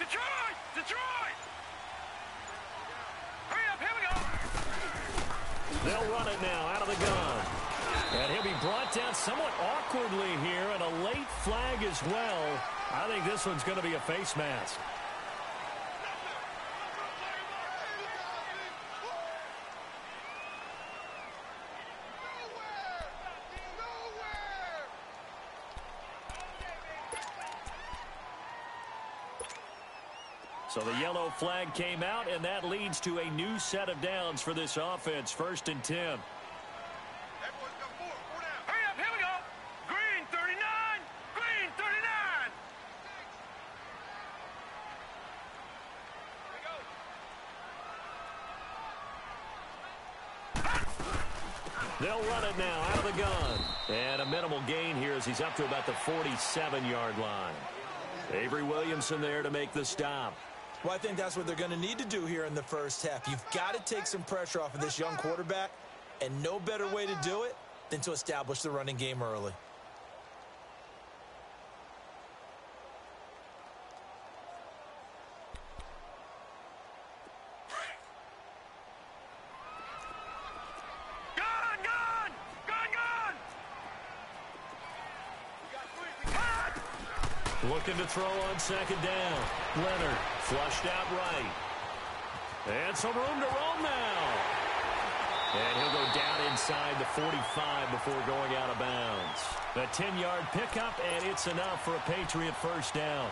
Detroit! Detroit! Hurry up, here we go! They'll run it now out of the gun. And he'll be brought down somewhat awkwardly here, and a late flag as well. I think this one's going to be a face mask. So the yellow flag came out, and that leads to a new set of downs for this offense. 1st and 10. Hurry up, here we go! Green 39! Green 39! They'll run it now out of the gun. And a minimal gain here as he's up to about the 47-yard line. Avery Williamson there to make the stop. Well, I think that's what they're going to need to do here in the first half. You've got to take some pressure off of this young quarterback, and no better way to do it than to establish the running game early. Looking to throw on 2nd down. Leonard flushed out right. And some room to roam now. And he'll go down inside the 45 before going out of bounds. A 10-yard pickup, and it's enough for a Patriot first down.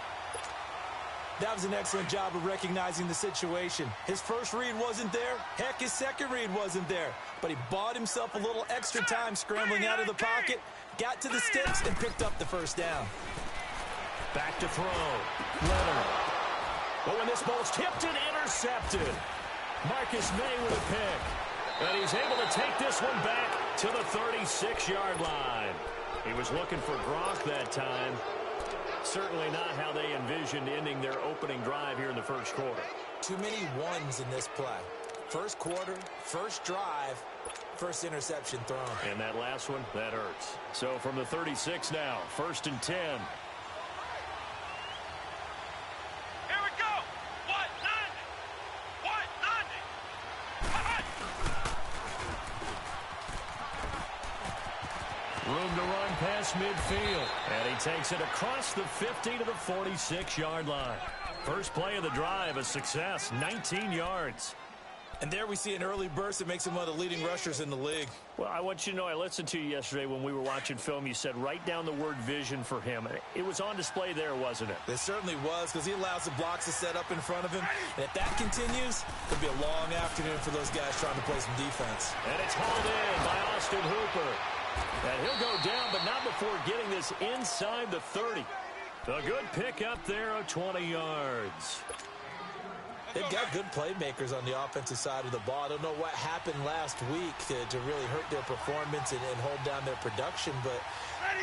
That was an excellent job of recognizing the situation. His first read wasn't there. Heck, his second read wasn't there. But he bought himself a little extra time scrambling out of the pocket, got to the sticks, and picked up the first down. Back to throw. Leonard. But when this ball's tipped and intercepted. Marcus May with a pick. And he's able to take this one back to the 36-yard line. He was looking for Gronk that time. Certainly not how they envisioned ending their opening drive here in the first quarter. Too many ones in this play. First quarter, first drive, first interception thrown. And that last one, that hurts. So from the 36 now, 1st and 10. Room to run past midfield. And he takes it across the 50 to the 46-yard line. First play of the drive, a success, 19 yards. And there we see an early burst that makes him one of the leading rushers in the league. Well, I want you to know, I listened to you yesterday when we were watching film. You said write down the word vision for him. It was on display there, wasn't it? It certainly was, because he allows the blocks to set up in front of him. And if that continues, it'll be a long afternoon for those guys trying to play some defense. And it's hauled in by Austin Hooper. And he'll go down, but not before getting this inside the 30. A good pickup there of 20 yards. They've got good playmakers on the offensive side of the ball. I don't know what happened last week to really hurt their performance and hold down their production, but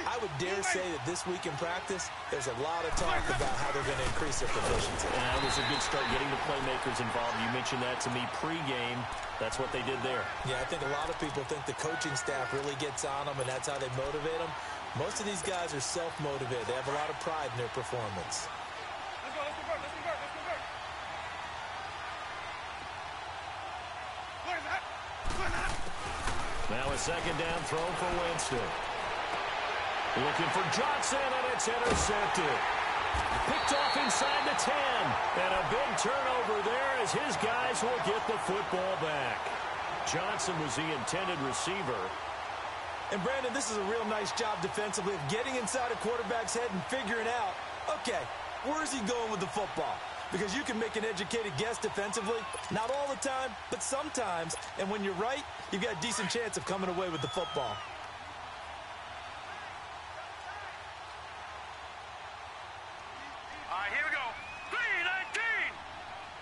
I would dare say that this week in practice, there's a lot of talk about how they're going to increase their proficiency. And it was a good start getting the playmakers involved. You mentioned that to me pregame. That's what they did there. Yeah, I think a lot of people think the coaching staff really gets on them, and that's how they motivate them. Most of these guys are self-motivated. They have a lot of pride in their performance. Let's go, let's convert, let's convert, let's convert. Now a 2nd down throw for Winston. Looking for Johnson, and it's intercepted. Picked off inside the 10. And a big turnover there as his guys will get the football back. Johnson was the intended receiver. And, Brandon, this is a real nice job defensively of getting inside a quarterback's head and figuring out, okay, where is he going with the football? Because you can make an educated guess defensively. Not all the time, but sometimes. And when you're right, you've got a decent chance of coming away with the football. All right, here we go. 319!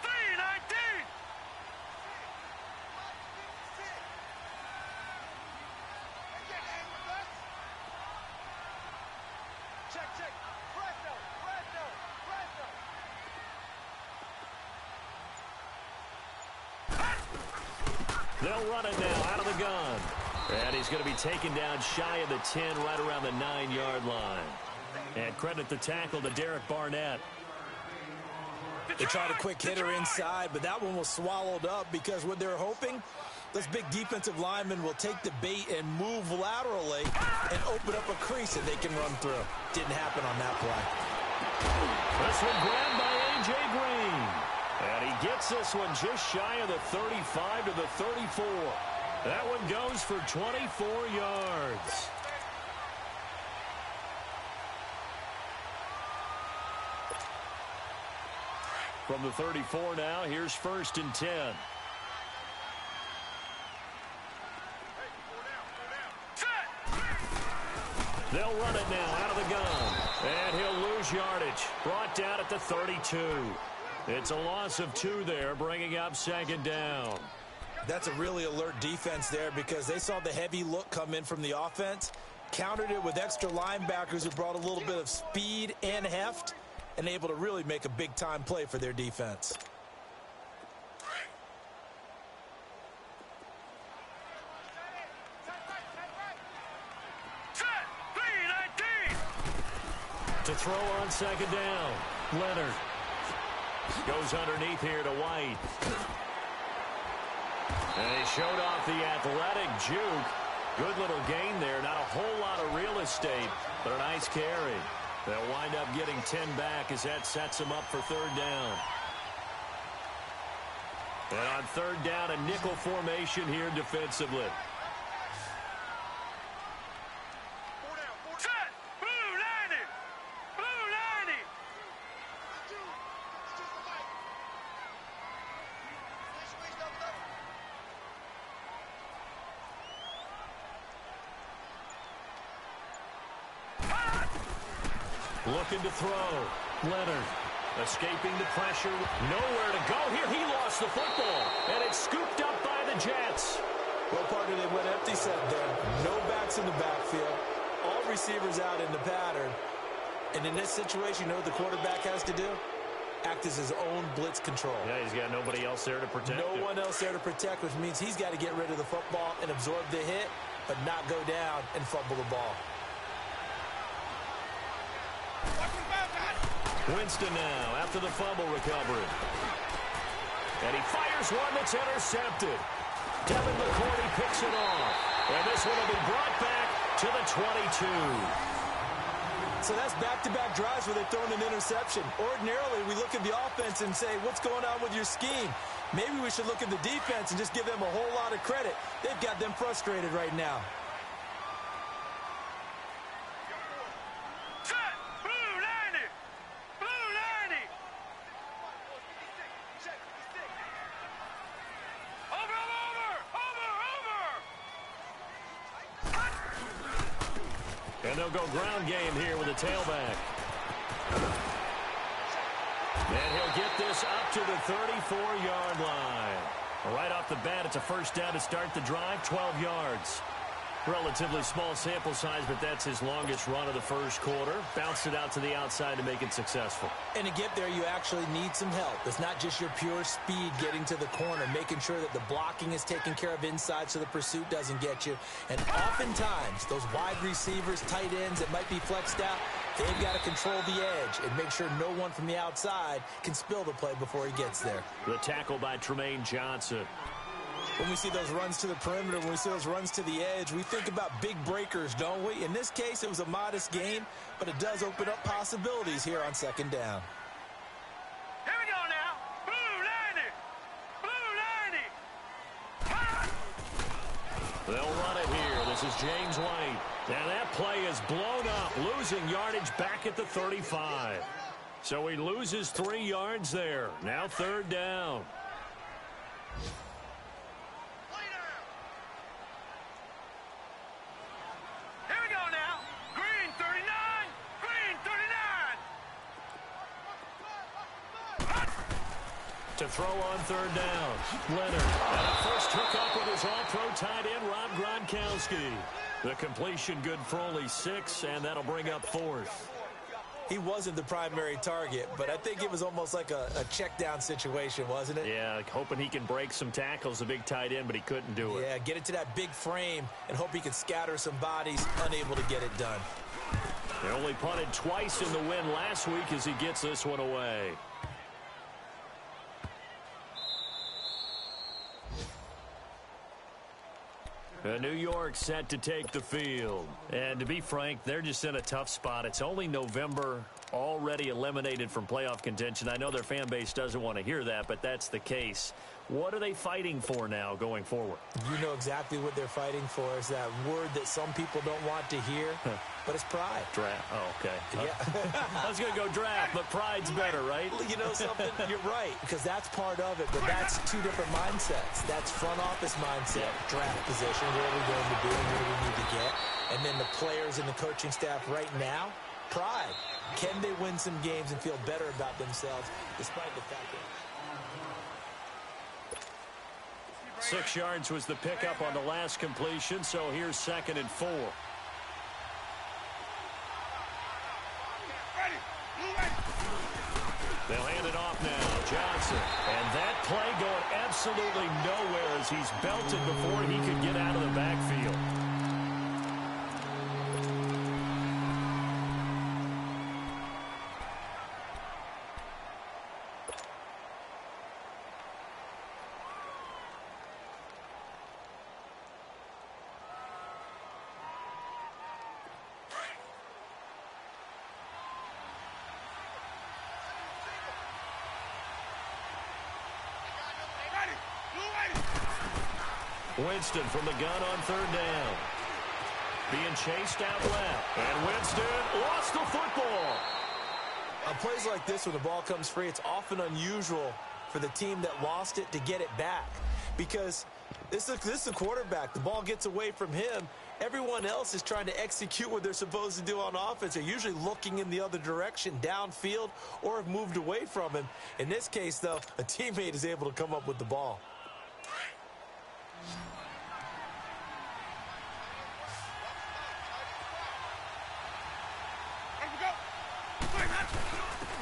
319! Check, check. Presto, presto, presto. They'll run it now out of the gun. And he's going to be taken down shy of the 10, right around the 9-yard line. And credit the tackle to Derek Barnett. They tried a quick hitter inside, but that one was swallowed up because what they're hoping, those big defensive linemen will take the bait and move laterally and open up a crease that they can run through. Didn't happen on that play. This one grabbed by A.J. Green. And he gets this one just shy of the 35 to the 34. That one goes for 24 yards. From the 34 now, here's 1st and 10. They'll run it now out of the gun. And he'll lose yardage. Brought down at the 32. It's a loss of 2 there, bringing up 2nd down. That's a really alert defense there because they saw the heavy look come in from the offense, countered it with extra linebackers who brought a little bit of speed and heft, and able to really make a big-time play for their defense. To throw on 2nd down, Leonard goes underneath here to White. And he showed off the athletic juke. Good little gain there. Not a whole lot of real estate, but a nice carry. They'll wind up getting 10 back as that sets them up for 3rd down. And on 3rd down, a nickel formation here defensively. Looking to throw. Leonard escaping the pressure. Nowhere to go here. He lost the football. And it's scooped up by the Jets. Well, partner, they went empty set there. No backs in the backfield. All receivers out in the pattern. And in this situation, you know what the quarterback has to do? Act as his own blitz control. Yeah, he's got nobody else there to protect him. No one else there to protect, which means he's got to get rid of the football and absorb the hit, but not go down and fumble the ball. Winston now after the fumble recovery. And he fires one that's intercepted. Devin McCourty picks it off. And this one will be brought back to the 22. So that's back-to-back drives where they've thrown an interception. Ordinarily, we look at the offense and say, what's going on with your scheme? Maybe we should look at the defense and just give them a whole lot of credit. They've got them frustrated right now. And they'll go ground game here with a tailback. And he'll get this up to the 34-yard line. Right off the bat, it's a 1st down to start the drive, 12 yards. Relatively small sample size, but that's his longest run of the 1st quarter. Bounced it out to the outside to make it successful. And to get there, you actually need some help. It's not just your pure speed getting to the corner, making sure that the blocking is taken care of inside so the pursuit doesn't get you. And oftentimes, those wide receivers, tight ends that might be flexed out, they've got to control the edge and make sure no one from the outside can spill the play before he gets there. The tackle by Tremaine Johnson. When we see those runs to the perimeter, when we see those runs to the edge, we think about big breakers, don't we? In this case, it was a modest gain, but it does open up possibilities here on 2nd down. Here we go now. Blue 90. Blue 90. They'll run it here. This is James White. And that play is blown up, losing yardage back at the 35. So he loses 3 yards there. Now 3rd down. To throw on 3rd down, Leonard. And a first hookup with his all-pro tight end, Rob Gronkowski. The completion good for only 6, and that'll bring up 4th. He wasn't the primary target, but I think it was almost like a check-down situation, wasn't it? Yeah, hoping he can break some tackles, a big tight end, but he couldn't do it. Yeah, get it to that big frame and hope he could scatter some bodies, unable to get it done. They only punted twice in the win last week as he gets this one away. New York set to take the field. And to be frank, they're just in a tough spot. It's only November, already eliminated from playoff contention. I know their fan base doesn't want to hear that, but that's the case. What are they fighting for now going forward? You know exactly what they're fighting for. Is that word that some people don't want to hear, but it's pride. Draft. Oh, okay. Yeah. I was going to go draft, but pride's better, right? You know something? You're right, because that's part of it, but that's two different mindsets. That's front office mindset, draft position, where are we going to be and where do we need to get. And then the players and the coaching staff right now, pride. Can they win some games and feel better about themselves despite the fact that 6 yards was the pickup on the last completion, so here's 2nd and 4. They'll hand it off now. Johnson. And that play going absolutely nowhere as he's belted before he could get out of the backfield. Winston from the gun on 3rd down. Being chased out left. And Winston lost the football. on plays like this when the ball comes free, it's often unusual for the team that lost it to get it back. Because this is a quarterback. The ball gets away from him. Everyone else is trying to execute what they're supposed to do on offense. They're usually looking in the other direction, downfield, or have moved away from him. In this case, though, a teammate is able to come up with the ball.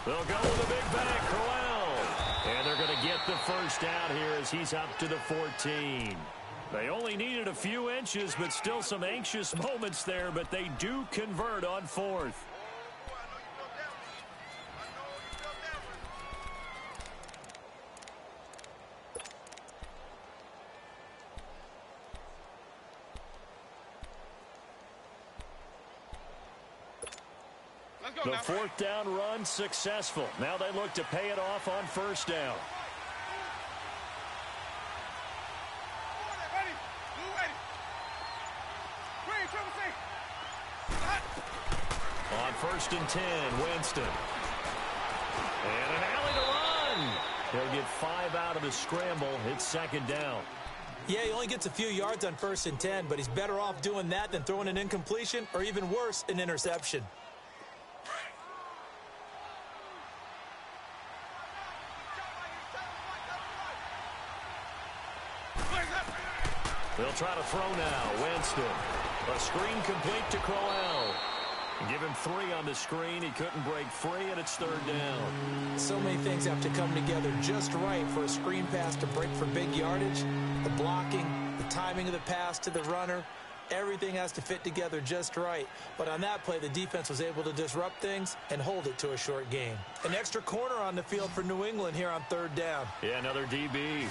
They'll go with a big bang, Crowell. And they're going to get the first down here as he's up to the 14. They only needed a few inches, but still some anxious moments there, but they do convert on 4th. The 4th down run successful. Now they look to pay it off on 1st down. On 1st and 10, Winston. And an alley to run. He'll get 5 out of the scramble. It's 2nd down. Yeah, he only gets a few yards on 1st and 10, but he's better off doing that than throwing an incompletion or even worse, an interception. They'll try to throw now. Winston. A screen complete to Crowell. Give him 3 on the screen. He couldn't break free, and it's 3rd down. So many things have to come together just right for a screen pass to break for big yardage. The blocking, the timing of the pass to the runner, everything has to fit together just right. But on that play, the defense was able to disrupt things and hold it to a short game. An extra corner on the field for New England here on 3rd down. Yeah, another DB.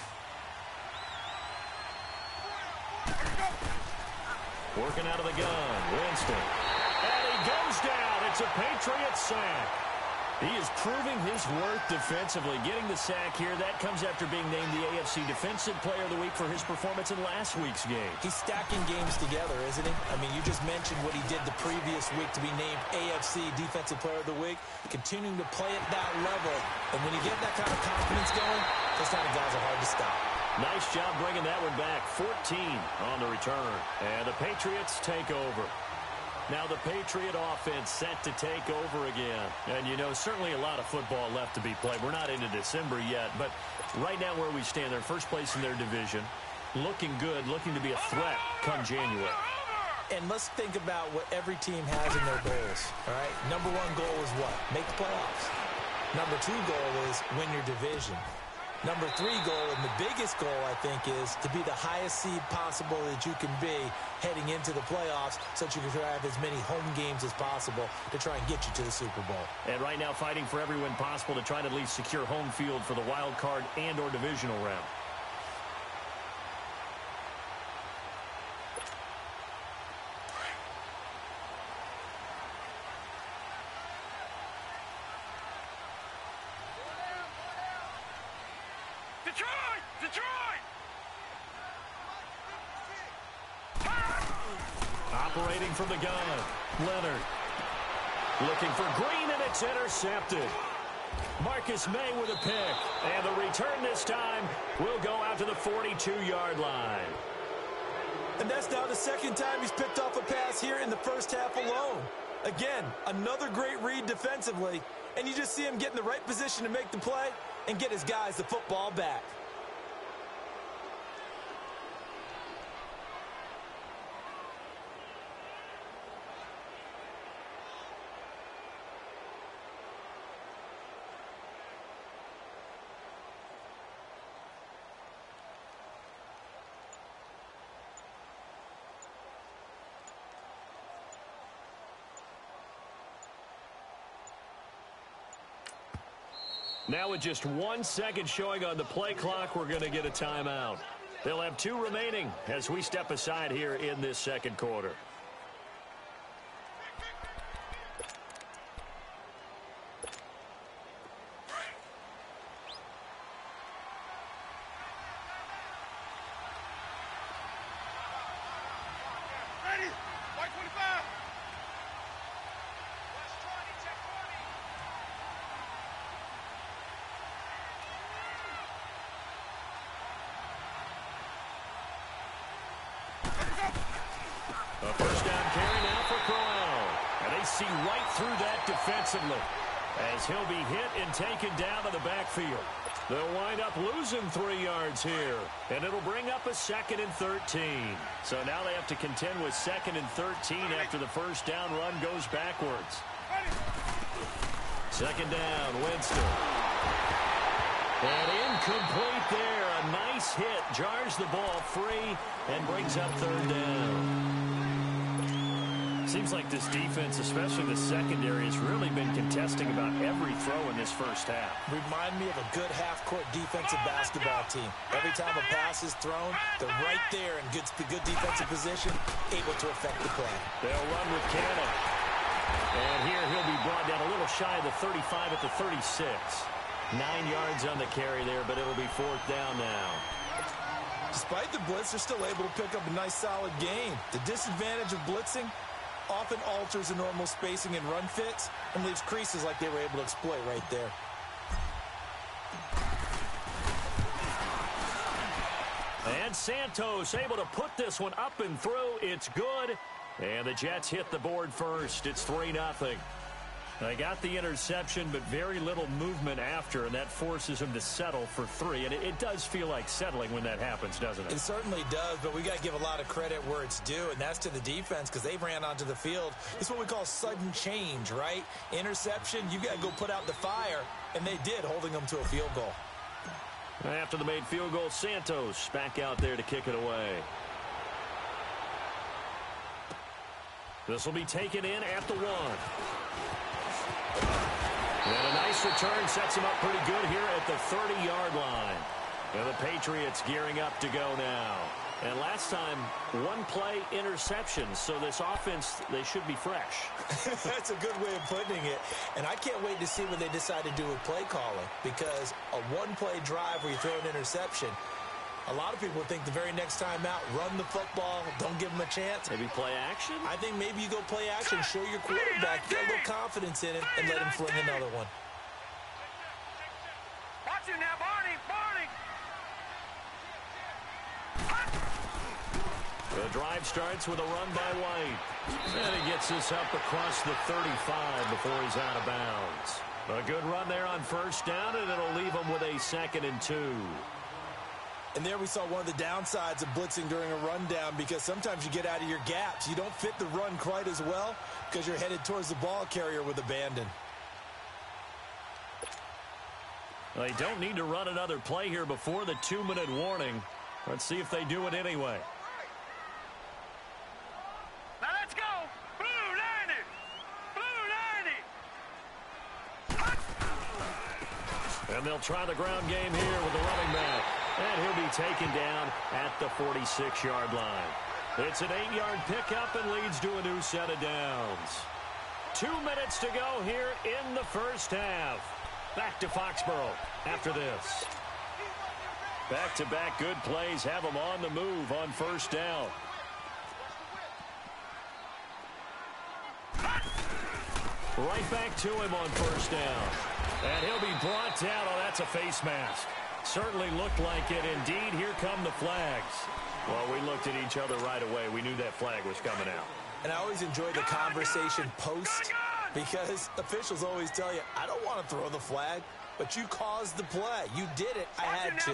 Working out of the gun, Winston. And he goes down. It's a Patriots sack. He is proving his worth defensively. Getting the sack here, that comes after being named the AFC Defensive Player of the Week for his performance in last week's game. He's stacking games together, isn't he? I mean, you just mentioned what he did the previous week to be named AFC Defensive Player of the Week, continuing to play at that level. And when you get that kind of confidence going, those kind of guys are hard to stop. Nice job bringing that one back. 14 on the return. And the Patriots take over. Now the Patriot offense set to take over again. And, you know, certainly a lot of football left to be played. We're not into December yet, but right now where we stand, they're first place in their division. Looking good, looking to be a threat come January. And let's think about what every team has in their goals, all right? Number 1 goal is what? Make the playoffs. Number 2 goal is win your division. Number 3 goal, and the biggest goal, I think, is to be the highest seed possible that you can be heading into the playoffs so that you can have as many home games as possible to try and get you to the Super Bowl. And right now fighting for every win possible to try to at least secure home field for the wild card and or divisional round. Detroit! Detroit! Operating from the gun, Leonard. Looking for Green, and it's intercepted. Marcus May with a pick. And the return this time will go out to the 42-yard line. And that's now the second time he's picked off a pass here in the first half alone. Again, another great read defensively. And you just see him get in the right position to make the play and get his guys the football back. Now with just 1 second showing on the play clock, we're going to get a timeout. They'll have 2 remaining as we step aside here in this second quarter. Ready? White 25. A first down carry now for Crowell. And they see right through that defensively as he'll be hit and taken down to the backfield. They'll wind up losing 3 yards here, and it'll bring up a 2nd and 13. So now they have to contend with 2nd and 13 after the first down run goes backwards. 2nd down, Winston. And incomplete there. A nice hit. Jars the ball free and brings up 3rd down. Seems like this defense, especially the secondary, has really been contesting about every throw in this first half. Remind me of a good half-court defensive basketball team. Every time a pass is thrown, they're right there in good defensive position, able to affect the play. They'll run with Cannon. And here he'll be brought down a little shy of the 35 at the 36. 9 yards on the carry there, but it'll be 4th down now. Despite the blitz, they're still able to pick up a nice, solid gain. The disadvantage of blitzing often alters the normal spacing and run fits and leaves creases like they were able to exploit right there. And Santos able to put this one up and through. It's good. And the Jets hit the board first. It's 3-0. They got the interception, but very little movement after, and that forces them to settle for 3. And it does feel like settling when that happens, doesn't it? It certainly does, but we got to give a lot of credit where it's due, and that's to the defense because they ran onto the field. It's what we call sudden change, right? Interception, you got to go put out the fire, and they did, holding them to a field goal. After the made field goal, Santos back out there to kick it away. This will be taken in at the 1. And a nice return sets him up pretty good here at the 30-yard line. And the Patriots gearing up to go now. And last time, 1-play interception. So this offense, they should be fresh. That's a good way of putting it. And I can't wait to see what they decide to do with play calling. Because a 1-play drive where you throw an interception, a lot of people think the very next time out, run the football, don't give them a chance. Maybe play action? I think maybe you go play action, show your quarterback, get a little confidence in him, and let him fling another one. Watch him now, Barney! Barney! The drive starts with a run by White. And he gets this up across the 35 before he's out of bounds. A good run there on first down, and it'll leave him with a 2nd and 2. And there we saw one of the downsides of blitzing during a rundown because sometimes you get out of your gaps. You don't fit the run quite as well because you're headed towards the ball carrier with abandon. They don't need to run another play here before the 2-minute warning. Let's see if they do it anyway. Now let's go! Blue 90! Blue 90! And they'll try the ground game here with the running back. And he'll be taken down at the 46-yard line. It's an 8-yard pickup and leads to a new set of downs. 2 minutes to go here in the first half. Back to Foxborough after this. Back-to-back good plays have them on the move on first down. Right back to him on first down. And he'll be brought down. Oh, that's a face mask. Certainly looked like it. Indeed, here come the flags. Well, we looked at each other right away. We knew that flag was coming out. And I always enjoy the conversation post because officials always tell you, I don't want to throw the flag, but you caused the play. You did it. I had to.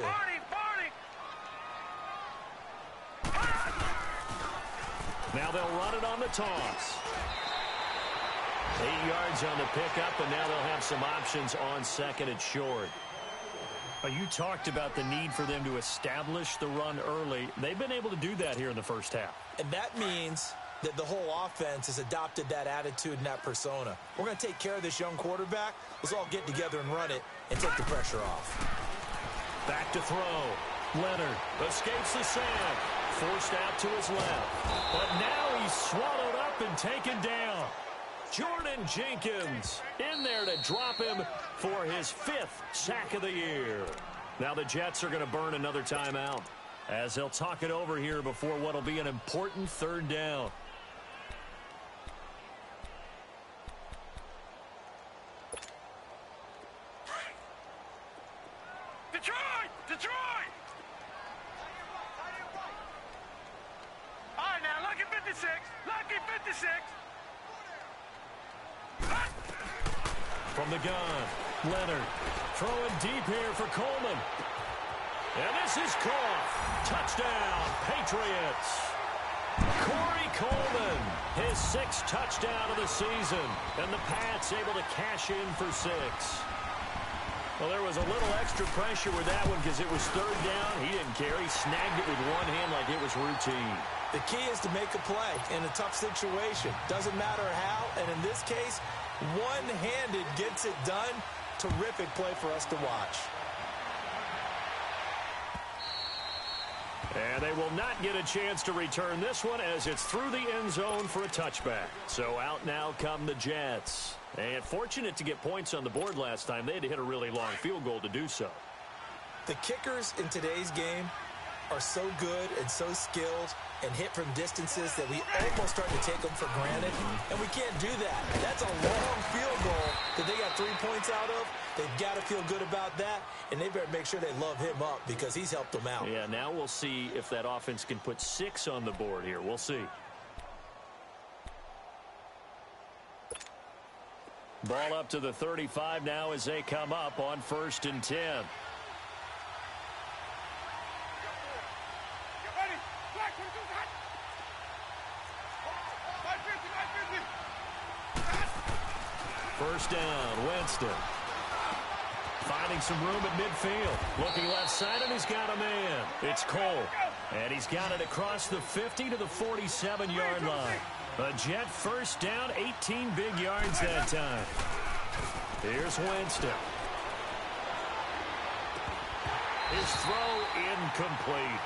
Now they'll run it on the toss. 8 yards on the pickup, and now they'll have some options on second and short. You talked about the need for them to establish the run early. They've been able to do that here in the first half. And that means that the whole offense has adopted that attitude and that persona. We're going to take care of this young quarterback. Let's all get together and run it and take the pressure off. Back to throw. Leonard escapes the sand. Forced out to his left. But now he's swallowed up and taken down. Jordan Jenkins in there to drop him for his 5th sack of the year. Now the Jets are going to burn another timeout as they'll talk it over here before what will be an important third down. Detroit! All right, now, lucky 56. Lucky 56. From the gun, Leonard throwing deep here for Coleman. And this is caught. Touchdown, Patriots. Corey Coleman, his 6th touchdown of the season. And the Pats able to cash in for 6. Well, there was a little extra pressure with that one because it was third down. He didn't care. He snagged it with one hand like it was routine. The key is to make a play in a tough situation. Doesn't matter how, and in this case, one-handed gets it done. Terrific play for us to watch. And they will not get a chance to return this one as it's through the end zone for a touchback. So out now come the Jets. And fortunate to get points on the board last time. They had to hit a really long field goal to do so. The kickers in today's game are so good and so skilled and hit from distances that we almost start to take them for granted, and we can't do that. That's a long field goal that they got 3 points out of. They've got to feel good about that, and they better make sure they love him up because he's helped them out. Yeah, now we'll see if that offense can put 6 on the board here. We'll see. Ball up to the 35 now as they come up on 1st and 10. First down, Winston. Finding some room at midfield. Looking left side, and he's got a man. It's Cole. And he's got it across the 50 to the 47-yard line. A Jet first down, 18 big yards that time. Here's Winston. His throw incomplete.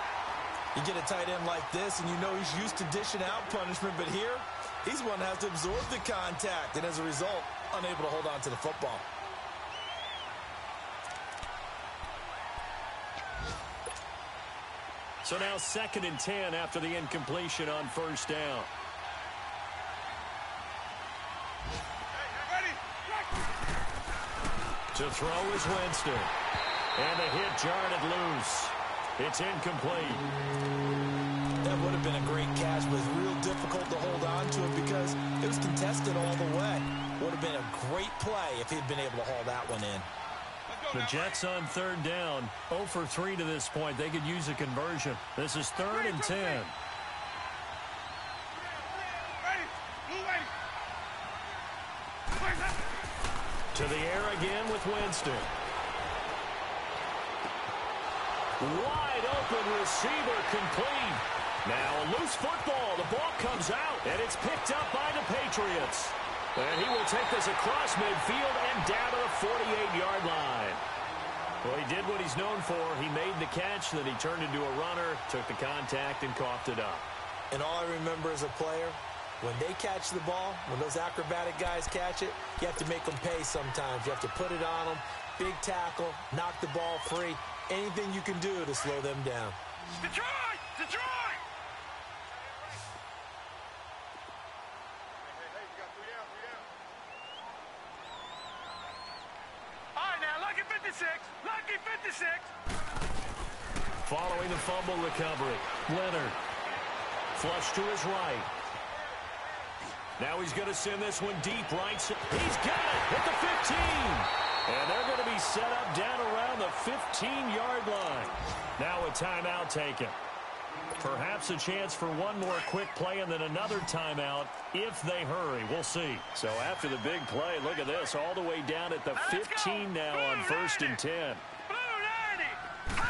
You get a tight end like this, and you know he's used to dishing out punishment, but here, he's one that has to absorb the contact, and as a result, unable to hold on to the football. So now 2nd and 10 after the incompletion on first down. To throw is Winston. And the hit jarred it loose. It's incomplete. That would have been a great catch, but it's real difficult to hold on to it because it was contested all the way. Would have been a great play if he'd been able to haul that one in. The Jets on 3rd down, 0 for 3 to this point. They could use a conversion. This is 3rd and 10. To the air again with Winston. Wide open receiver complete. Now a loose football. The ball comes out, and it's picked up by the Patriots. And he will take this across midfield and down to the 48-yard line. Well, he did what he's known for. He made the catch, then he turned into a runner, took the contact, and coughed it up. And all I remember as a player When they catch the ball, when those acrobatic guys catch it, you have to make them pay sometimes. You have to put it on them, big tackle, knock the ball free. Anything you can do to slow them down. Detroit! Detroit! All right, now, lucky 56. Lucky 56. Following the fumble recovery, Leonard. Flush to his right. Now he's going to send this one deep right. He's got it at the 15. And they're going to be set up down around the 15-yard line. Now a timeout taken. Perhaps a chance for one more quick play and then another timeout if they hurry. We'll see. So after the big play, look at this. All the way down at the 15 now on 1st and 10. Blue 90.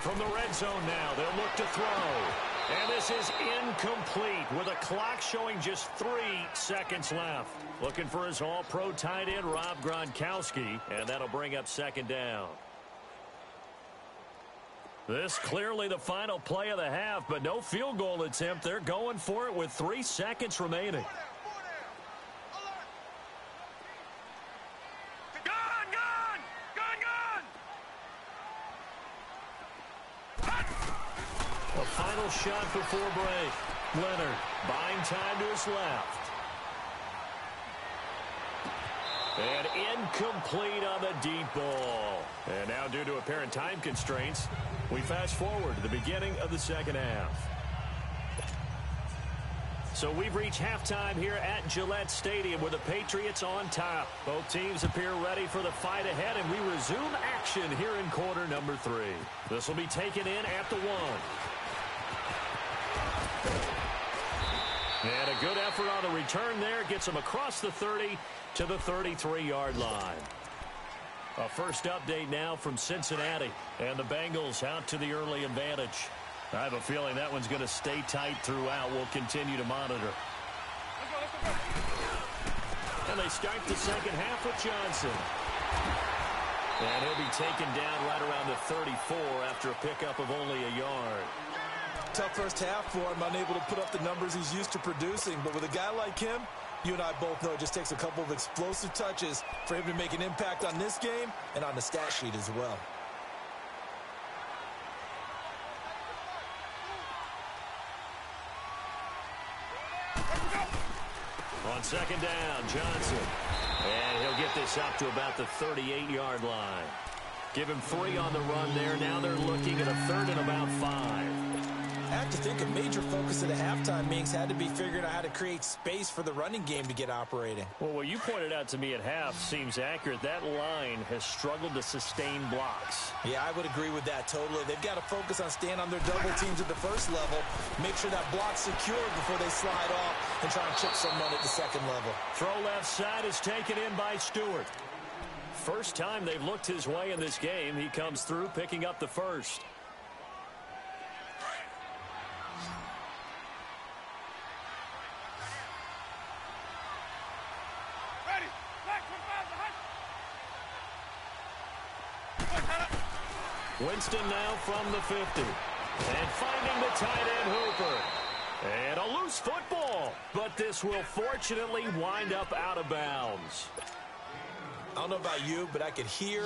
From the red zone now, they'll look to throw. And this is incomplete with a clock showing just 3 seconds left. Looking for his all-pro tight end, Rob Gronkowski, and that'll bring up 2nd down. This clearly the final play of the half, but no field goal attempt. They're going for it with 3 seconds remaining. A final shot before break. Leonard buying time to his left. And incomplete on the deep ball. And now due to apparent time constraints, we fast forward to the beginning of the 2nd half. So we've reached halftime here at Gillette Stadium with the Patriots on top. Both teams appear ready for the fight ahead, and we resume action here in quarter number 3. This will be taken in at the 1. And a good effort on the return there. Gets him across the 30 to the 33-yard line. A first update now from Cincinnati. And the Bengals out to the early advantage. I have a feeling that one's going to stay tight throughout. We'll continue to monitor. And they start the 2nd half with Johnson. And he'll be taken down right around the 34 after a pickup of only a yard. Tough first half for him, unable to put up the numbers he's used to producing. But with a guy like him, you and I both know it just takes a couple of explosive touches for him to make an impact on this game and on the stat sheet as well. On 2nd down, Johnson. And he'll get this up to about the 38-yard line. Give him 3 on the run there. Now they're looking at a 3rd and about 5. I have to think a major focus of the halftime meetings had to be figuring out how to create space for the running game to get operating. Well, what you pointed out to me at half seems accurate. That line has struggled to sustain blocks. Yeah, I would agree with that totally. They've got to focus on staying on their double teams at the first level, make sure that block's secured before they slide off and try and chip someone at the 2nd level. Throw left side is taken in by Stewart. First time they've looked his way in this game. He comes through picking up the 1st. Winston now from the 50. And finding the tight end Hooper. And a loose football. But this will fortunately wind up out of bounds. I don't know about you, but I could hear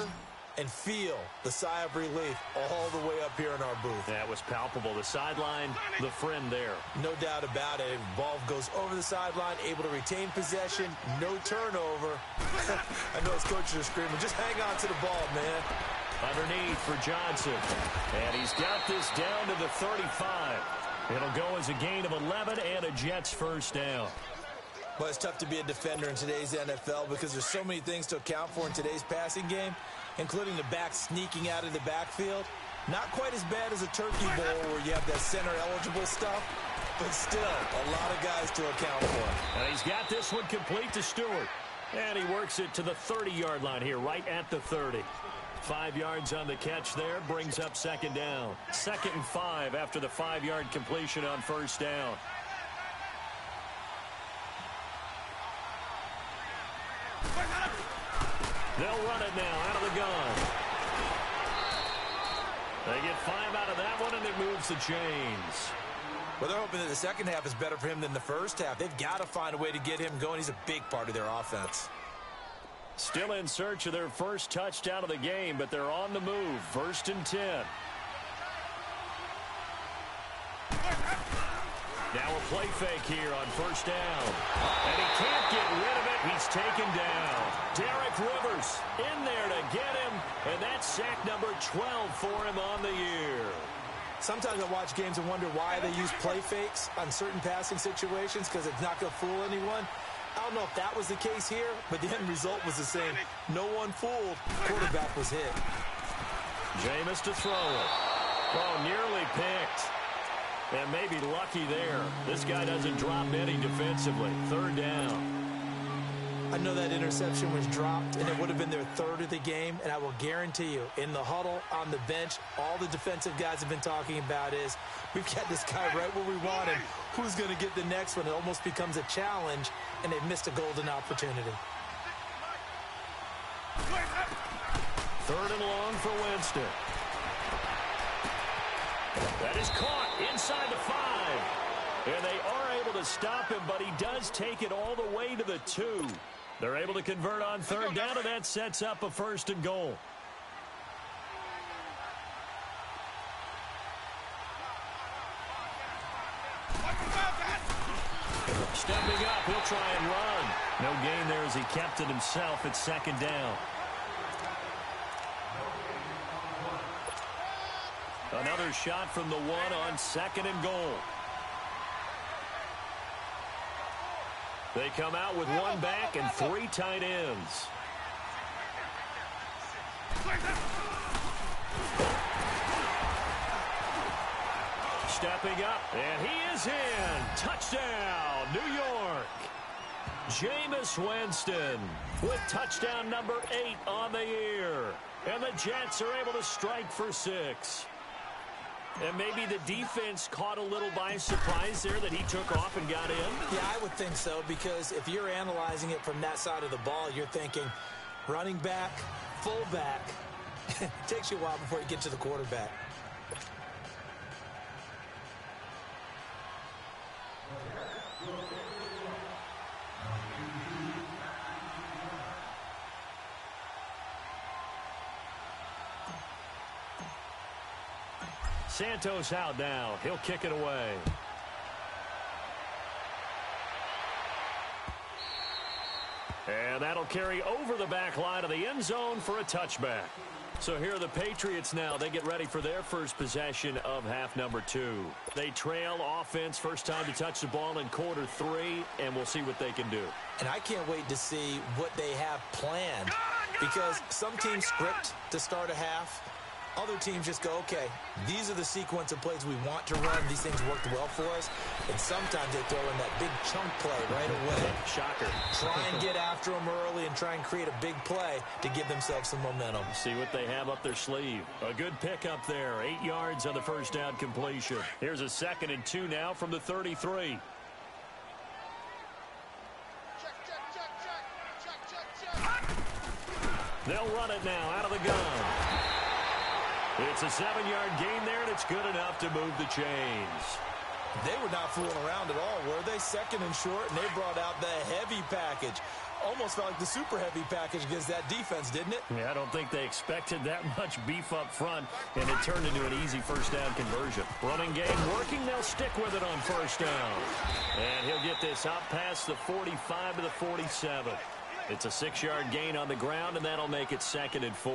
and feel the sigh of relief all the way up here in our booth. That was palpable. The sideline, the friend there. No doubt about it. Ball goes over the sideline, able to retain possession, no turnover. I know his coaches are screaming, just hang on to the ball, man. Underneath for Johnson. And he's got this down to the 35. It'll go as a gain of 11 and a Jets 1st down. Well, it's tough to be a defender in today's NFL because there's so many things to account for in today's passing game, including the back sneaking out of the backfield. Not quite as bad as a turkey bowl where you have that center-eligible stuff, but still a lot of guys to account for. And he's got this one complete to Stewart. And he works it to the 30-yard line here, right at the 30. 5 yards on the catch there, brings up 2nd down. 2nd and 5 after the 5-yard completion on 1st down. They'll run it now out of the gun. They get 5 out of that one, and it moves the chains. Well, they're hoping that the second half is better for him than the first half. They've got to find a way to get him going. He's a big part of their offense. Still in search of their first touchdown of the game, but they're on the move. 1st and 10. Now a play fake here on 1st down. And he can't get rid of it. He's taken down. Derek Rivers in there to get him. And that's sack number 12 for him on the year. Sometimes I watch games and wonder why they use play fakes on certain passing situations, because it's not going to fool anyone. I don't know if that was the case here, but the end result was the same. No one fooled. Quarterback was hit. Jameis to throw it. Oh, nearly picked. And maybe lucky there. This guy doesn't drop many defensively. 3rd down. I know that interception was dropped, and it would have been their 3rd of the game, and I will guarantee you, in the huddle, on the bench, all the defensive guys have been talking about is, we've got this guy right where we want him. Who's going to get the next one? It almost becomes a challenge, and they've missed a golden opportunity. 3rd and long for Winston. That is caught inside the 5. And they are able to stop him, but he does take it all the way to the 2. They're able to convert on 3rd down, and that sets up a 1st and goal. Stepping up, he'll try and run. No gain there as he kept it himself at 2nd down. Another shot from the 1 on 2nd and goal. They come out with 1 back and 3 tight ends. Stepping up, and he is in. Touchdown, New York. Jameis Winston with touchdown number 8 on the year. And the Jets are able to strike for 6. And maybe the defense caught a little by surprise there that he took off and got in? Yeah, I would think so, because if you're analyzing it from that side of the ball, you're thinking running back, fullback. It takes you a while before you get to the quarterback. Santos out now. He'll kick it away. And that'll carry over the back line of the end zone for a touchback. So here are the Patriots now. They get ready for their first possession of half number 2. They trail offense, first time to touch the ball in quarter 3, and we'll see what they can do. And I can't wait to see what they have planned, because some teams script to start a half. Other teams just go, okay, these are the sequence of plays we want to run. These things worked well for us. And sometimes they throw in that big chunk play right away. Shocker. Try and get after them early and try and create a big play to give themselves some momentum. See what they have up their sleeve. A good pickup there. 8 yards on the first down completion. Here's a 2nd and 2 now from the 33. They'll run it now out of the gun. It's a 7-yard gain there, and it's good enough to move the chains. They were not fooling around at all, were they? 2nd and short, and they brought out the heavy package. Almost felt like the super heavy package against that defense, didn't it? Yeah, I don't think they expected that much beef up front, and it turned into an easy first down conversion. Running game working. They'll stick with it on first down. And he'll get this out past the 45 to the 47. It's a 6-yard gain on the ground, and that'll make it 2nd and 4.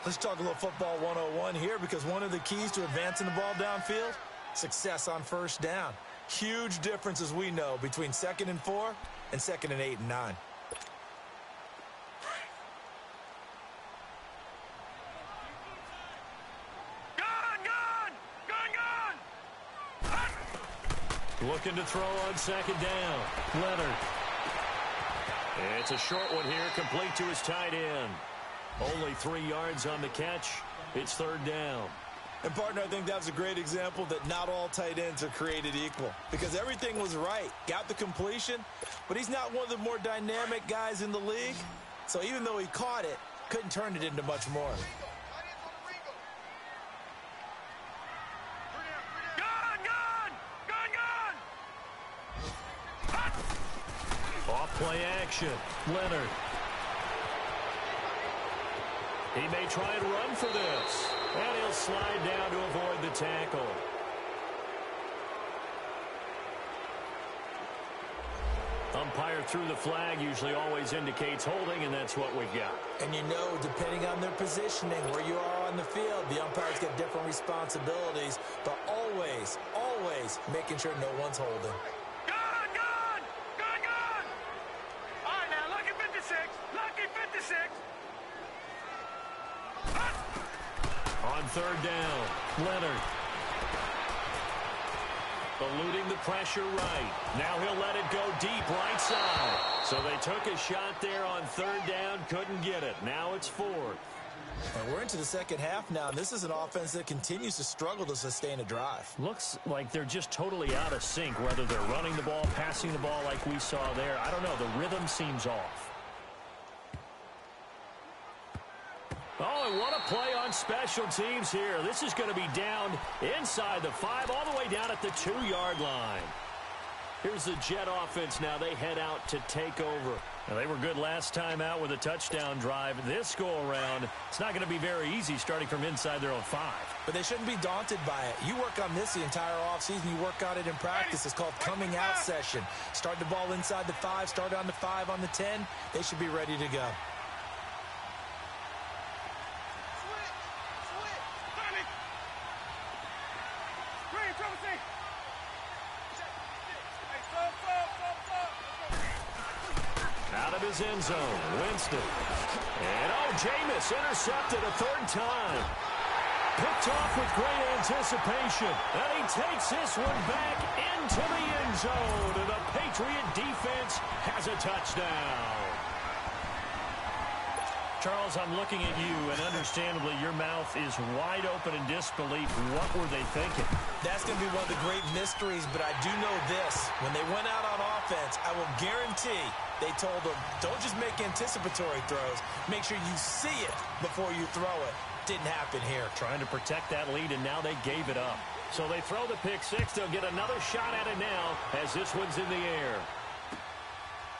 Let's talk a little football 101 here, because one of the keys to advancing the ball downfield, success on first down. Huge difference, as we know, between 2nd and 4 and 2nd and 8 and 9. Looking to throw on 2nd down. Leonard. It's a short one here, complete to his tight end. Only 3 yards on the catch. It's 3rd down. And, partner, I think that was a great example that not all tight ends are created equal, because everything was right. Got the completion, but he's not one of the more dynamic guys in the league. So even though he caught it, couldn't turn it into much more. Off-play action. Leonard. He may try and run for this. And he'll slide down to avoid the tackle. Umpire threw the flag, usually always indicates holding, and that's what we've got. And you know, depending on their positioning, where you are on the field, the umpires get different responsibilities, but always, always making sure no one's holding. Gone, gone, gone, gone. All right, now, lucky 56, lucky 56. On third down, Leonard. Eluding the pressure right. Now he'll let it go deep right side. So they took a shot there on third down, couldn't get it. Now it's fourth. And we're into the second half now, and this is an offense that continues to struggle to sustain a drive. Looks like they're just totally out of sync, whether they're running the ball, passing the ball like we saw there. I don't know, the rhythm seems off. Oh, and what a play on special teams here. This is going to be down inside the 5, all the way down at the 2-yard line. Here's the Jet offense now. They head out to take over. Now, they were good last time out with a touchdown drive. This go-around, it's not going to be very easy starting from inside their own 5. But they shouldn't be daunted by it. You work on this the entire offseason. You work on it in practice. It's called coming out session. Start the ball inside the 5, start on the 5, on the 10. They should be ready to go. Out of his end zone, Winston. And, Jameis intercepted a third time. Picked off with great anticipation. And he takes this one back into the end zone. And the Patriot defense has a touchdown. Charles, I'm looking at you, and understandably, your mouth is wide open in disbelief. What were they thinking? That's going to be one of the great mysteries, but I do know this. When they went out on offense, I will guarantee they told them, don't just make anticipatory throws. Make sure you see it before you throw it. Didn't happen here. Trying to protect that lead, and now they gave it up. So they throw the pick 6. They'll get another shot at it now as this one's in the air.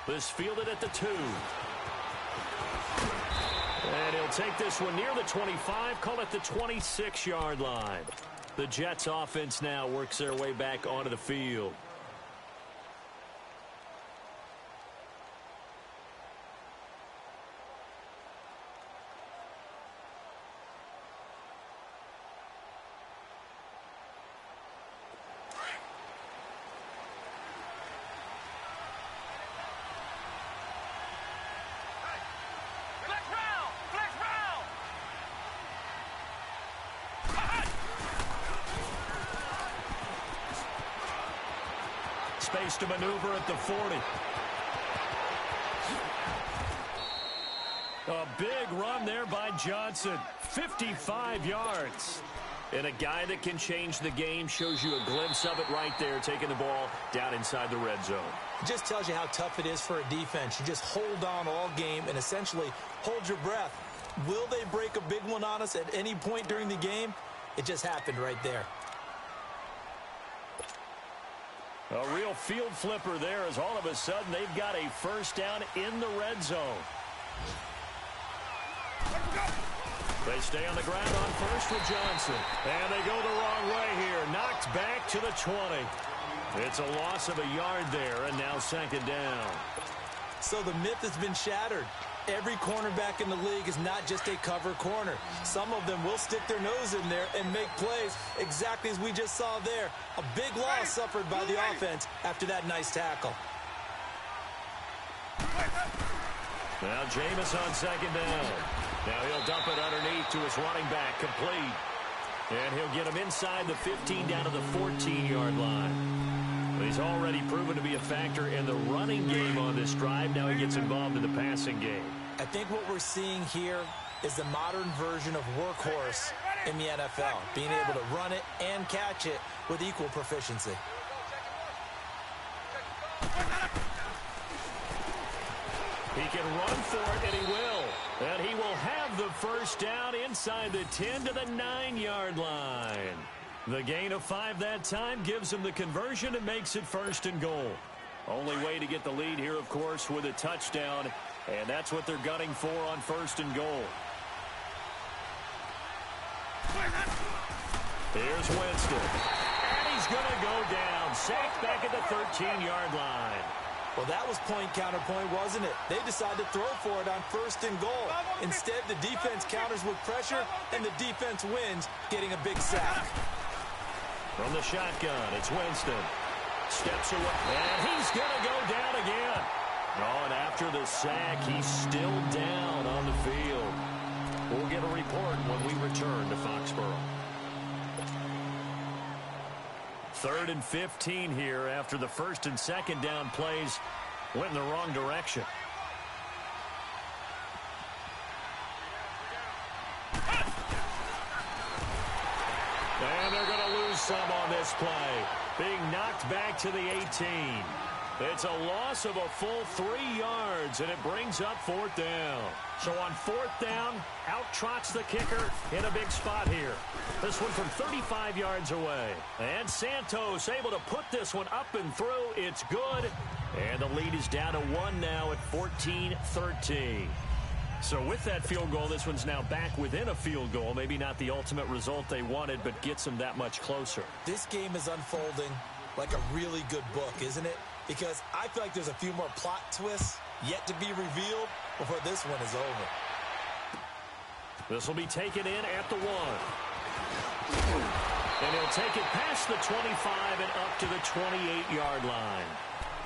This fielded at the 2. And he'll take this one near the 25, call it the 26-yard line. The Jets offense now works their way back onto the field. Space to maneuver at the 40. A big run there by Johnson. 55 yards. And a guy that can change the game, shows you a glimpse of it right there, taking the ball down inside the red zone. It just tells you how tough it is for a defense. You just hold on all game and essentially hold your breath. Will they break a big one on us at any point during the game? It just happened right there. A real field flipper there, as all of a sudden they've got a first down in the red zone. They stay on the ground on first with Johnson. And they go the wrong way here. Knocked back to the 20. It's a loss of a yard there, and now second down. So the myth has been shattered. Every cornerback in the league is not just a cover corner. Some of them will stick their nose in there and make plays exactly as we just saw there. A big loss suffered by the offense after that nice tackle. Now Jameis on second down. Now he'll dump it underneath to his running back, complete. And he'll get him inside the 15 down to the 14-yard line. But he's already proven to be a factor in the running game on this drive. Now he gets involved in the passing game. I think what we're seeing here is the modern version of workhorse in the NFL, being able to run it and catch it with equal proficiency. He can run for it, and he will. And he will have the first down inside the 10 to the 9-yard line. The gain of 5 that time gives him the conversion and makes it first and goal. Only way to get the lead here, of course, with a touchdown. And that's what they're gunning for on 1st and goal. Here's Winston. And he's going to go down. Sacked back at the 13-yard line. Well, that was point counterpoint, wasn't it? They decided to throw for it on 1st and goal. Instead, the defense counters with pressure, and the defense wins, getting a big sack. From the shotgun, it's Winston. Steps away, and he's going to go down again. Oh, and after the sack, he's still down on the field. We'll get a report when we return to Foxborough. 3rd and 15 here after the 1st and 2nd down plays went in the wrong direction. And they're going to lose some on this play. Being knocked back to the 18. It's a loss of a full 3 yards, and it brings up 4th down. So on 4th down, out trots the kicker in a big spot here. This one from 35 yards away. And Santos able to put this one up and through. It's good. And the lead is down to 1 now at 14-13. So with that field goal, this one's now back within a field goal. Maybe not the ultimate result they wanted, but gets them that much closer. This game is unfolding like a really good book, isn't it? Because I feel like there's a few more plot twists yet to be revealed before this one is over. This will be taken in at the 1. And he'll take it past the 25 and up to the 28-yard line.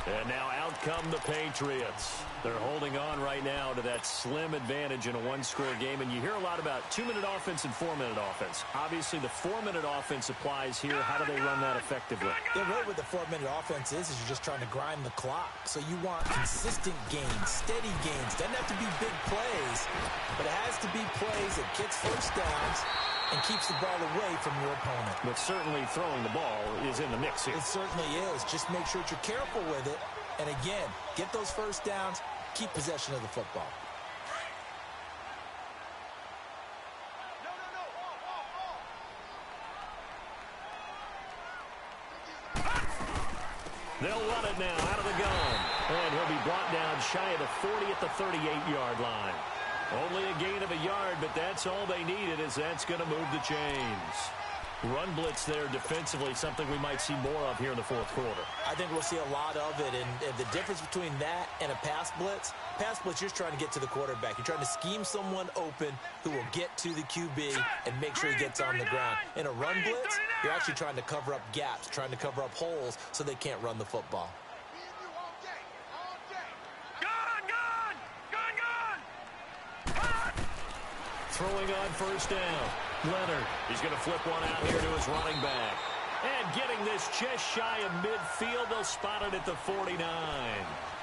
And now out come the Patriots. They're holding on right now to that slim advantage in a one-score game. And you hear a lot about 2-minute offense and 4-minute offense. Obviously, the 4-minute offense applies here. How do they run that effectively? Yeah, really what the 4-minute offense is you're just trying to grind the clock. So you want consistent gains, steady gains. Doesn't have to be big plays, but it has to be plays that gets first downs and keeps the ball away from your opponent. But certainly throwing the ball is in the mix here. It certainly is. Just make sure that you're careful with it. And again, get those first downs, keep possession of the football. They'll run it now out of the gun. And he'll be brought down shy of the 40 at the 38-yard line. Only a gain of a yard, but that's all they needed, as that's going to move the chains. Run blitz there defensively, something we might see more of here in the 4th quarter. I think we'll see a lot of it, and the difference between that and a pass blitz, you're just trying to get to the quarterback. You're trying to scheme someone open who will get to the QB and make sure he gets on the ground. In a run blitz, you're actually trying to cover up gaps, trying to cover up holes so they can't run the football. Throwing on 1st down. Leonard. He's going to flip one out here to his running back. And getting this just shy of midfield. They'll spot it at the 49.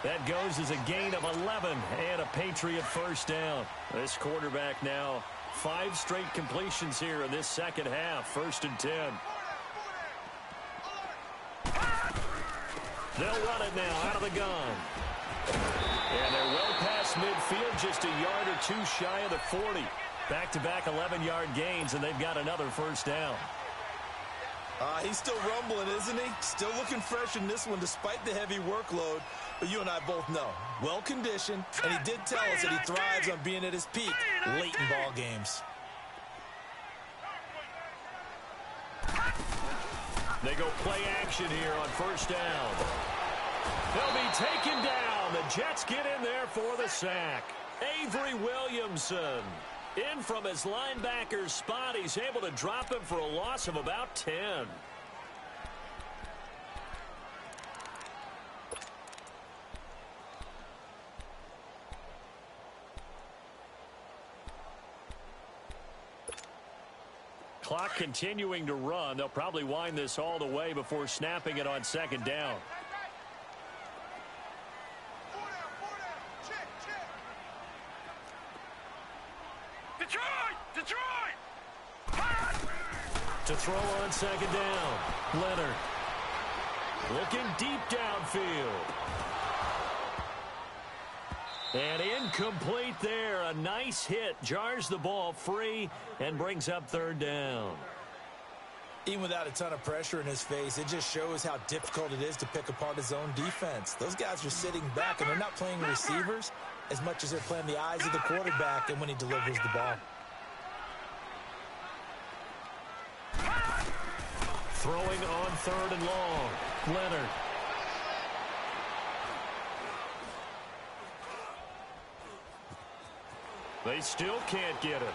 That goes as a gain of 11 and a Patriot 1st down. This quarterback now 5 straight completions here in this 2nd half. 1st and 10. They'll run it now out of the gun. And they're well past midfield, just a yard or 2 shy of the 40. Back-to-back 11-yard gains, and they've got another 1st down. He's still rumbling, isn't he? Still looking fresh in this one despite the heavy workload. But you and I both know, well-conditioned, and he did tell us that he thrives on being at his peak late in ball games. They go play action here on 1st down. They'll be taken down. The Jets get in there for the sack. Avery Williamson. In from his linebacker's spot, he's able to drop him for a loss of about 10. Clock continuing to run. They'll probably wind this all the way before snapping it on 2nd down. To throw on 2nd down. Leonard. Looking deep downfield. And incomplete there. A nice hit. Jars the ball free and brings up 3rd down. Even without a ton of pressure in his face, it just shows how difficult it is to pick apart his own defense. Those guys are sitting back, and they're not playing receivers as much as they're playing the eyes of the quarterback and when he delivers the ball. Throwing on 3rd and long. Leonard. They still can't get it.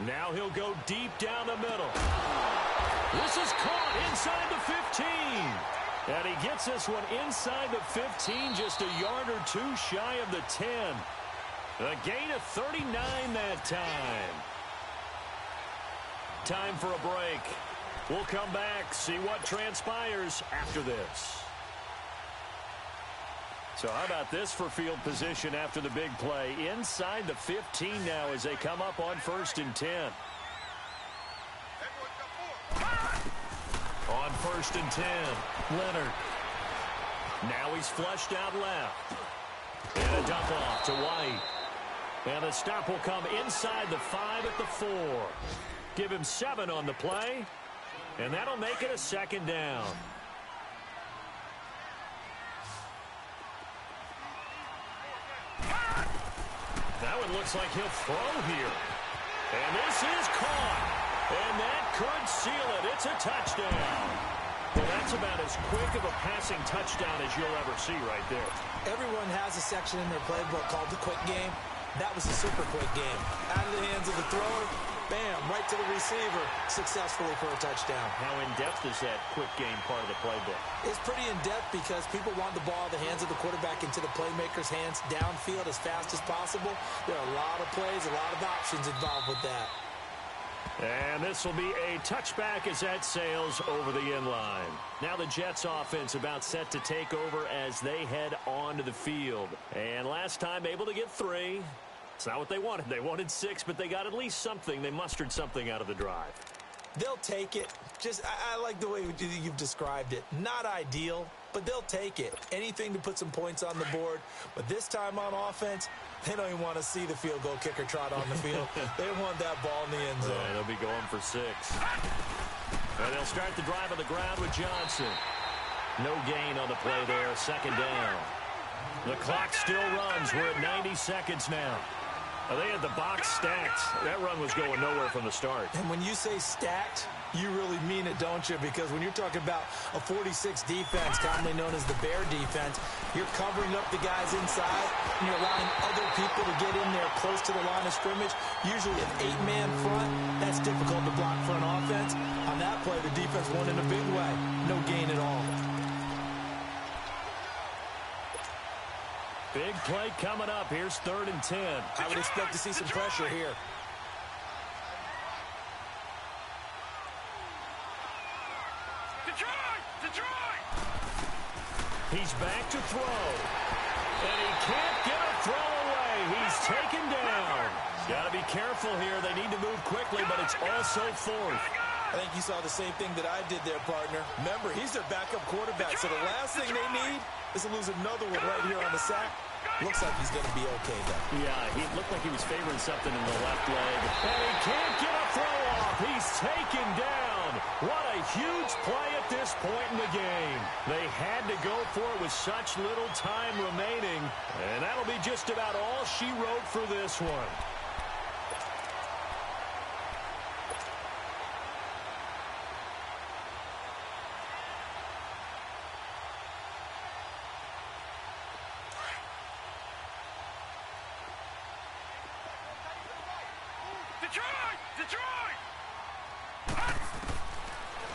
Now he'll go deep down the middle. This is caught inside the 15. And he gets this one inside the 15, just a yard or two shy of the 10. A gain of 39 that time. Time for a break. We'll come back, see what transpires after this. So how about this for field position after the big play? Inside the 15 now as they come up on 1st and 10. On 1st and 10, Leonard. Now he's flushed out left. And a dump off to White. And the stop will come inside the 5 at the 4. Give him 7 on the play. And that'll make it a 2nd down. That one looks like he'll throw here. And this is caught. And that could seal it. It's a touchdown. Well, that's about as quick of a passing touchdown as you'll ever see right there. Everyone has a section in their playbook called the quick game. That was a super quick game. Out of the hands of the thrower, bam, right to the receiver, successfully for a touchdown. How in-depth is that quick game part of the playbook? It's pretty in-depth because people want the ball in the hands of the quarterback into the playmaker's hands downfield as fast as possible. There are a lot of plays, a lot of options involved with that. And this will be a touchback as that sails over the end line. Now the Jets offense about set to take over as they head onto the field. And last time able to get 3. It's not what they wanted. They wanted 6, but they got at least something. They mustered something out of the drive. They'll take it. I like the way you've described it. Not ideal, but they'll take it. Anything to put some points on the board. But this time on offense, they don't even want to see the field goal kicker trot on the field. They want that ball in the end zone. Yeah, they'll be going for 6. And they'll start the drive on the ground with Johnson. No gain on the play there. 2nd down. The clock still runs. We're at 90 seconds now. They had the box stacked. That run was going nowhere from the start. And when you say stacked, you really mean it, don't you? Because when you're talking about a 46 defense, commonly known as the Bear defense, you're covering up the guys inside, and you're allowing other people to get in there close to the line of scrimmage. Usually an 8-man front, that's difficult to block for an offense. On that play, the defense won in a big way. No gain at all. Big play coming up. Here's 3rd and 10. I would expect to see some pressure here. Detroit! He's back to throw. And he can't get a throw away. He's taken down. Got to be careful here. They need to move quickly, but it's also 4th. I think you saw the same thing that I did there, partner. Remember, he's their backup quarterback, so the last thing they need is to lose another one right here on the sack. Looks like he's going to be okay, though. Yeah, he looked like he was favoring something in the left leg. And he can't get a throw off. He's taken down. What a huge play at this point in the game. They had to go for it with such little time remaining. And that'll be just about all she wrote for this one. Detroit!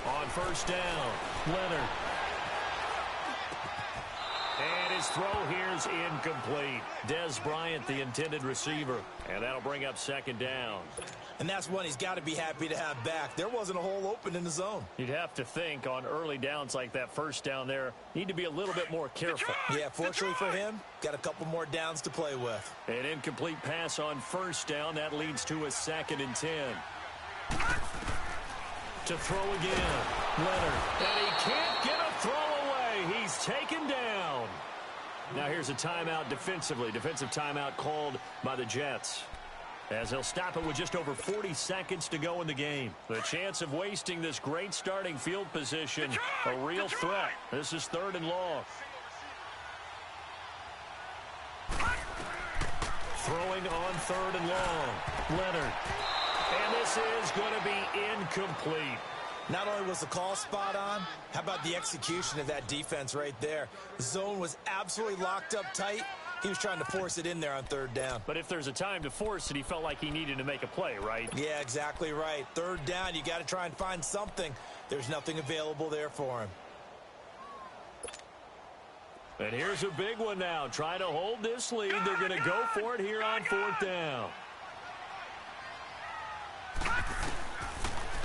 On 1st down, Leonard. And his throw here's incomplete. Des Bryant, the intended receiver. And that'll bring up 2nd down. And that's one he's got to be happy to have back. There wasn't a hole open in the zone. You'd have to think on early downs like that 1st down there, need to be a little bit more careful. Yeah, fortunately for him, got a couple more downs to play with. An incomplete pass on 1st down. That leads to a 2nd and 10. To throw again, Leonard. And he can't get a throw away. He's taken down. Now here's a timeout defensively. Defensive timeout called by the Jets. as he'll stop it with just over 40 seconds to go in the game. The chance of wasting this great starting field position, a real threat. This is 3rd and long. Throwing on 3rd and long. Leonard. And this is going to be incomplete. Not only was the call spot on, how about the execution of that defense right there? The zone was absolutely locked up tight. He was trying to force it in there on 3rd down. But if there's a time to force it, he felt like he needed to make a play, right? Yeah, exactly right. 3rd down, you got to try and find something. There's nothing available there for him. And here's a big one now. Trying to hold this lead. They're going to go for it here on 4th down.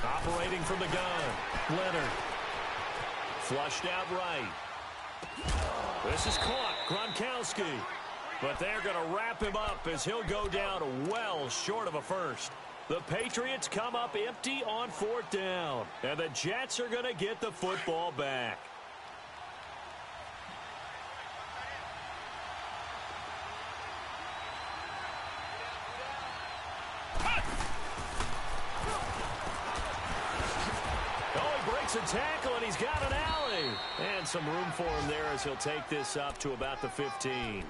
Operating from the gun. Leonard. Flushed out right. This is caught. Gronkowski. But they're going to wrap him up as he'll go down well short of a first. The Patriots come up empty on 4th down. And the Jets are going to get the football back. A tackle, and he's got an alley. And some room for him there as he'll take this up to about the 15.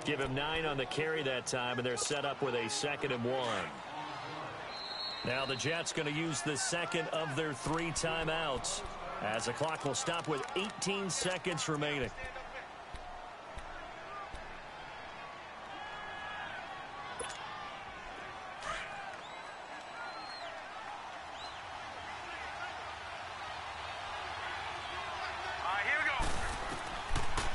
Give him 9 on the carry that time, and they're set up with a 2nd and 1. Now the Jets going to use the second of their 3 timeouts as the clock will stop with 18 seconds remaining.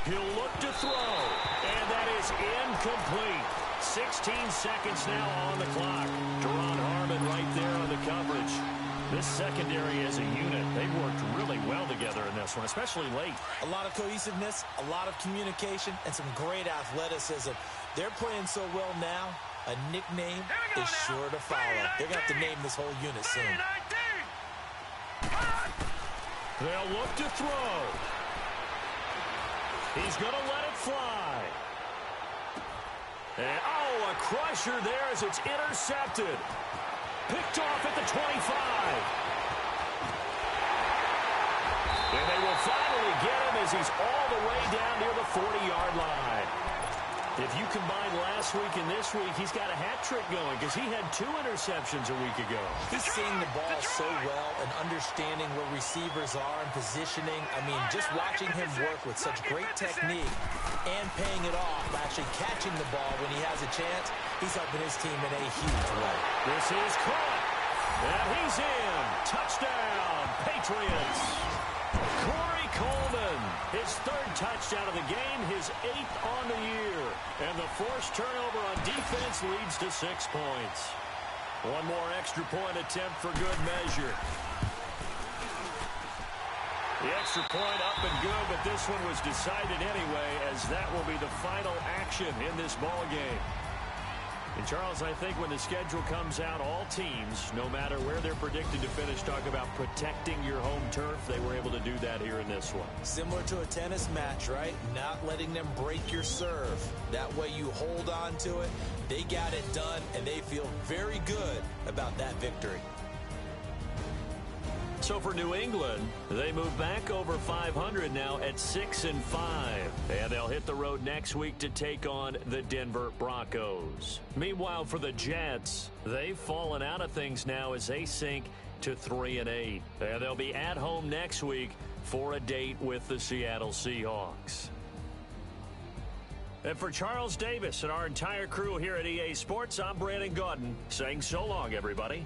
He'll look to throw, and that is incomplete. 16 seconds now on the clock. Deron Harmon right there on the coverage. This secondary as a unit, they've worked really well together in this one, especially late. A lot of cohesiveness, a lot of communication, and some great athleticism. They're playing so well now, a nickname is sure to follow. They're going to have to name this whole unit soon. They'll look to throw. He's going to let it fly. And, oh, a crusher there as it's intercepted. Picked off at the 25. And they will finally get him as he's all the way down near the 40-yard line. If you combine last week and this week, he's got a hat trick going because he had 2 interceptions a week ago. He's seeing the ball so well and understanding where receivers are and positioning. I mean, just watching him work with such great technique and paying it off, actually catching the ball when he has a chance, he's helping his team in a huge way. This is caught. And he's in. Touchdown, Patriots. Corey Coleman, his 3rd touchdown of the game, his 8th on the year. And the forced turnover on defense leads to 6 points. One more extra point attempt for good measure. The extra point up and good, but this one was decided anyway, as that will be the final action in this ball game. And, Charles, I think when the schedule comes out, all teams, no matter where they're predicted to finish, talk about protecting your home turf. They were able to do that here in this one. Similar to a tennis match, right? Not letting them break your serve. That way you hold on to it. They got it done, and they feel very good about that victory. So for New England, they move back over 500 now at 6-5. And they'll hit the road next week to take on the Denver Broncos. Meanwhile, for the Jets, they've fallen out of things now as they sink to 3-8. And they'll be at home next week for a date with the Seattle Seahawks. And for Charles Davis and our entire crew here at EA Sports, I'm Brandon Gaudin saying so long, everybody.